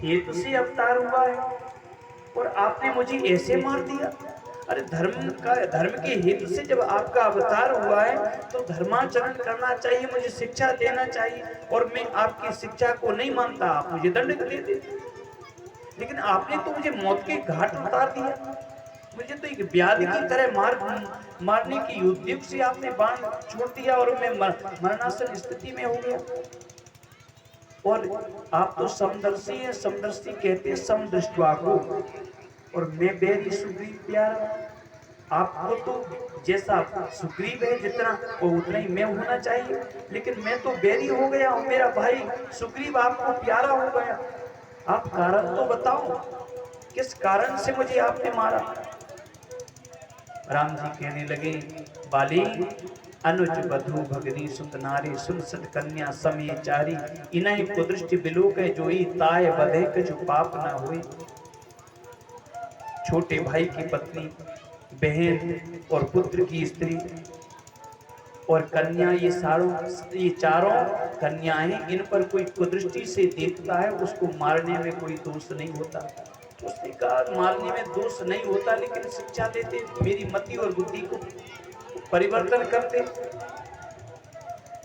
हेतु से अवतार हुआ है और आपने मुझे ऐसे मार दिया। अरे धर्म के हित से जब आपका अवतार हुआ है तो धर्माचरण करना चाहिए, मुझे शिक्षा देना चाहिए, और मैं आपकी शिक्षा को नहीं मानता, आप मुझे दंड दे देते। लेकिन आपने तो मुझे मौत के घाट उतार दिया, मुझे तो एक व्याधि की तरह मारने की उद्योग से आपने बाण छोड़ दिया और मैं मरणासन स्थिति में हो गया। और आप तो समदर्शी हैं, समदर्शी कहते हैं समदृष्टवा को, और मैं बैरी सुग्रीव प्यारा। आपको तो जैसा सुग्रीव है जितना वो उतना ही मैं होना चाहिए, लेकिन मैं तो बैरी हो गया हूं, मेरा भाई सुग्रीव आपको प्यारा हो गया। आप कारण तो बताओ, किस कारण से मुझे आपने मारा। राम जी कहने लगे, बाली अनुज बधु भगनी सुत नारी सुन सत कन्या समय चारी, इन्हीं कुदृष्टि बिलोक है जोई, ताय बधे कछु पाप न होई। छोटे भाई की पत्नी, बहन और पुत्र की स्त्री और कन्या, ये चारों कन्याएं, इन पर कोई कुदृष्टि से देखता है उसको मारने में कोई दोष नहीं होता। उसने कहा मारने में दोष नहीं होता, लेकिन शिक्षा देते, मेरी मति और बुद्धि को परिवर्तन करते।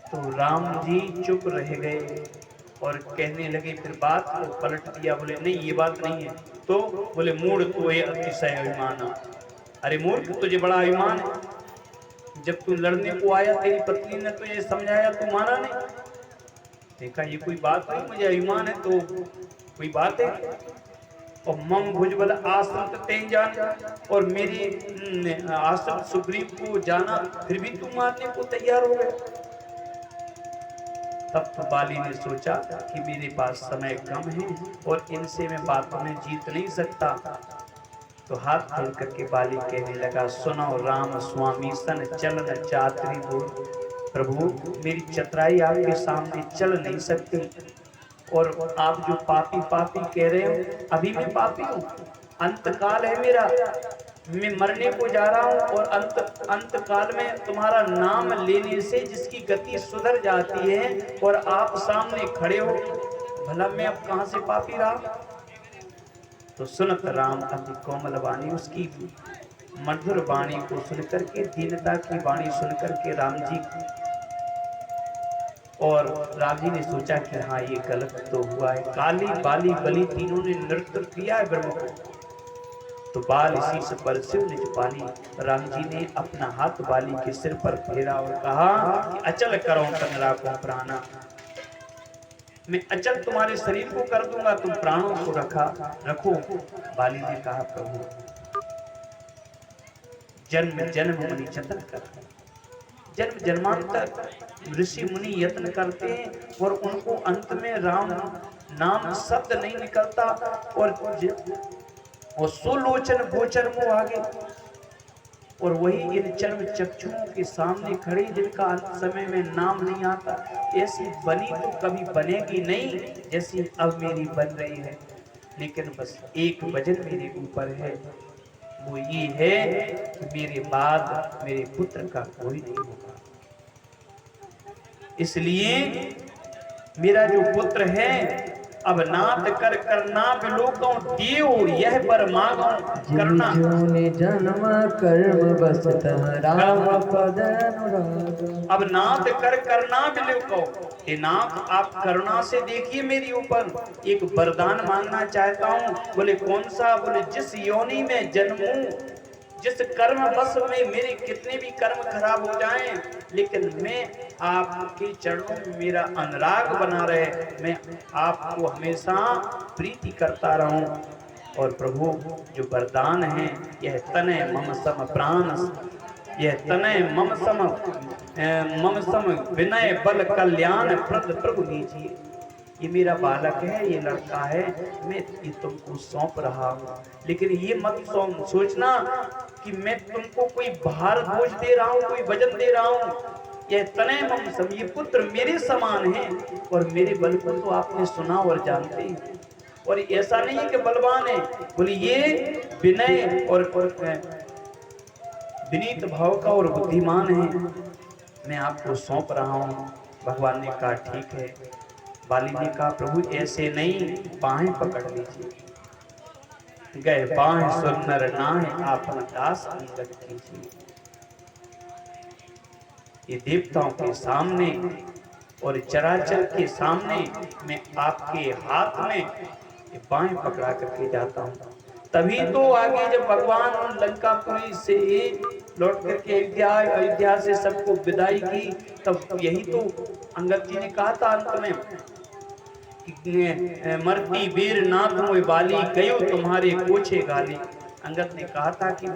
तो राम जी चुप रह गए और कहने लगे, फिर बात को पलट दिया, बोले नहीं ये बात नहीं है। तो बोले मूढ़ तो है अतिशय अभिमाना। अरे मूर्ख, तुझे बड़ा अभिमान है, जब तू लड़ने को आया तेरी पत्नी ने तुझे समझाया, तू माना नहीं। देखा ये कोई बात नहीं, मुझे अभिमान है तो कोई बात है। और मम भुजबल आश्रित ते जान, और मेरी आश्रित सुग्रीव को जाना, फिर भी तू मारने को तैयार हो गया। तब तो बाली ने सोचा कि मेरे पास समय कम है और इनसे मैं बातों में जीत नहीं सकता। तो हाथ जोड़ करके बाली कहने लगा, सुनो राम स्वामी सन चलन चातरी हो। प्रभु मेरी चतुराई आपके सामने चल नहीं सकती, और आप जो पापी पापी कह रहे हो, अभी मैं पापी हूँ, अंतकाल है मेरा, मैं मरने को जा रहा हूँ, और अंत काल में तुम्हारा नाम लेने से जिसकी गति सुधर जाती है और आप सामने खड़े हो, भला मैं अब कहां से पापी रहा। तो सुनत राम अति कोमल वाणी, उसकी मधुर वाणी को सुनकर के, दीनता की वाणी सुनकर के राम जी, और राम जी ने सोचा कि हाँ ये गलत तो हुआ है। काली बाली बलि तीनों ने नृत्य किया है ब्रह्म को, तो बाल शीश पर शिव निज पाली। राम जी ने अपना हाथ बाली के सिर पर फेरा और कहा कि अचल करो तन राखो प्राणा, मैं अचल तुम्हारे शरीर को कर दूंगा, तुम प्राणों को रखो। बाली ने कहा, प्रभु जन्म जन्म मुनि जतन कर, जन्म जन्मांतर ऋषि मुनि यत्न करते हैं और उनको अंत में राम नाम शब्द नहीं निकलता, और सुलोचन गोचर मुँह आगे, और वही इन चर्म चक्षुओं के सामने खड़ी जिनका अंत समय में नाम नहीं आता, ऐसी बनी तो कभी बनेगी नहीं जैसी अब मेरी बन रही है। लेकिन बस एक वजन मेरे ऊपर है, वो ये है कि मेरे बाद मेरे पुत्र का कोई नहीं होगा, इसलिए मेरा जो पुत्र है अब नाथ कर करना बिलोको देव यह पर मांगो करना। जन्म कर्म बस राम पद अनुराग। अब नाथ कर करना बिलोको, हे नाथ आप करुणा से देखिए मेरे ऊपर, एक वरदान मांगना चाहता हूँ। बोले कौन सा? बोले जिस योनि में जन्मूं, जिस कर्म बस में मेरे कितने भी कर्म खराब हो जाएं, लेकिन मैं आपके चरणों में मेरा अनुराग बना रहे, मैं आपको हमेशा प्रीति करता रहूं। और प्रभु जो वरदान है, यह तनय मम सम प्राण, यह तनय मम सम विनय बल कल्याण प्रद प्रभु दीजिए। ये मेरा बालक है, ये लड़का है, मैं ये तुमको सौंप रहा हूँ, लेकिन ये मत सोचना कि मैं तुमको कोई भार बोझ दे रहा हूँ, कोई वजन दे रहा हूँ। यह तनय मम सम, ये पुत्र मेरे समान है, और मेरे बल को तो आपने सुना और जानते हैं, और ऐसा नहीं है कि बलवान है। बोले ये विनय और विनीत भाव का और बुद्धिमान है, मैं आपको सौंप रहा हूँ। भगवान ने कहा ठीक है, बाली ने कहा प्रभु ऐसे नहीं, बाहें पकड़ लीजिए। गए बाहें सुनर नाहे आपन दास अंगद कीजिए। ये देवताओं के सामने और चराचर के सामने मैं आपके हाथ में ये बाहें पकड़ा करके जाता हूँ। तभी तो आगे जब भगवान लंकापुरी से लौट करके अयोध्या से सबको विदाई की, तब यही तो अंगद जी ने कहा था अंत में कि मरती वीर नाथ मोय बाली गयो तुम्हारे कोछे गाली। अंगद ने कहा था कि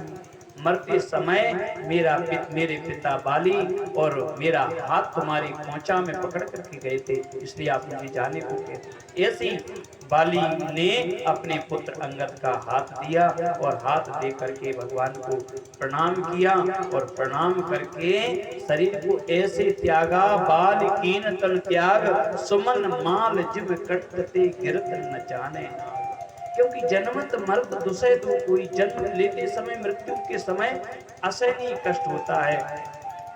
मरते समय मेरे पिता बाली और मेरा हाथ तुम्हारी खोंचा में पकड़ करके गए थे, इसलिए आप मुझे जाने को कहते। ऐसी बाली ने अपने पुत्र अंगद का हाथ दिया और हाथ दे करके भगवान को प्रणाम किया और प्रणाम करके शरीर को ऐसे त्यागा, बाल कीन तन त्याग सुमन माल जिम कटते गिरत न जाने। क्योंकि जन्मत मर्द दुसह दो कोई, जन्म लेते समय मृत्यु के समय असहनीय कष्ट होता है,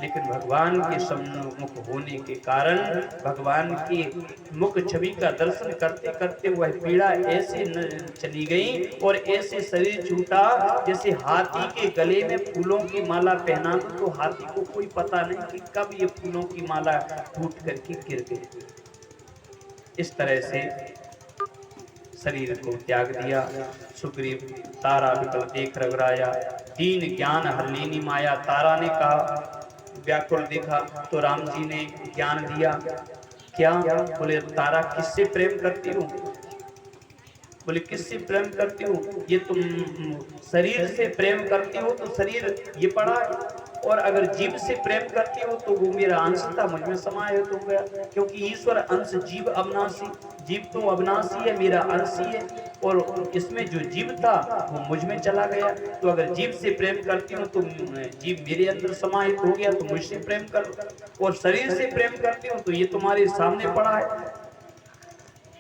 लेकिन भगवान के सम्मुख होने के कारण भगवान की मुख छवि का दर्शन करते करते वह पीड़ा ऐसे चली गई और ऐसे शरीर छूटा जैसे हाथी के गले में फूलों की माला पहना दो तो हाथी को कोई पता नहीं कि कब ये फूलों की माला टूट करके गिर गई। इस तरह से शरीर को त्याग दिया। सुग्रीव तारा विकल देख रघुराया, दीन ज्ञान हरलीनी माया। तारा ने कहा, व्याकुल देखा तो राम जी ने ज्ञान दिया। क्या? बोले तारा किससे प्रेम करती हूँ? बोले किससे प्रेम करती हूँ? ये तुम शरीर से प्रेम करती हो तो शरीर ये पड़ा, और अगर जीव से प्रेम करती हो तो वो मेरा अंश था, मुझ में समाहित हो गया। क्योंकि ईश्वर अंश जीव अविनाशी, जीव तो अविनाशी है, मेरा अंश ही है, और इसमें जो जीव था वो मुझ में चला गया। तो अगर जीव से प्रेम करती हूँ तो जीव मेरे अंदर समाहित हो गया, तो मुझसे प्रेम करो। और शरीर से प्रेम करती हूँ तो ये तुम्हारे सामने पड़ा है।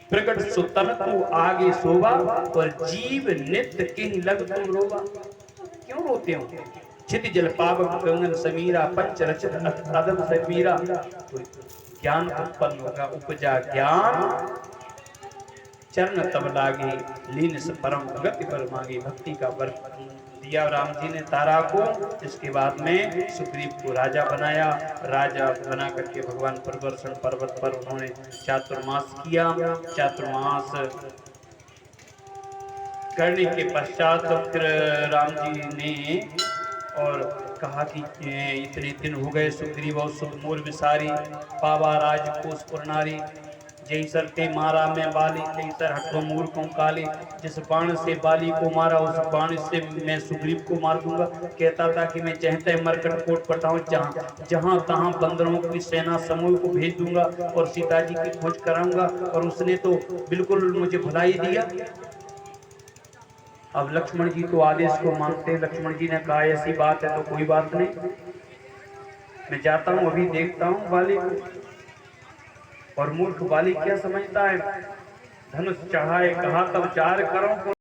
प्रकट सुतन को आगे शोभा और जीव नित्य के लग तुम रोवा। क्यों रोते हो? छित जल पावक गंगन समीरा, पंच रचित अदम समीरा। ज्ञान उत्पन्न होगा, उपजा ज्ञान चरण तब लागे, लीन से परम गति पर मांगे। भक्ति का वर दिया राम जी ने तारा को। इसके बाद में सुग्रीव को राजा बनाया। राजा बना करके भगवान प्रदर्शन पर्वत पर उन्होंने चातुर्मास किया। चातुर्मास करने के पश्चात फिर राम जी ने और कहा कि इतने दिन हो गए, सुग्रीव और सुमूर विसारी, पावा राजकोष पुरनारी, जय सर ते मारा मैं बाली, जय सर हटो मूर्खों काली। जिस बाण से बाली को मारा उस बाण से मैं सुग्रीव को मार दूंगा। कहता था कि मैं चाहते मरकट कोट पटाऊं, जहां तहां बंदरों की सेना समूह को भेज दूंगा और सीता जी की खोज कराऊंगा, और उसने तो बिल्कुल मुझे भुला ही दिया। अब लक्ष्मण जी तो आदेश को मानते हैं। लक्ष्मण जी ने कहा ऐसी बात है तो कोई बात नहीं, मैं जाता हूं, अभी देखता हूं बाली को। और मूर्ख बाली क्या समझता है? धनुष चढ़ाए कहा तब चार करो।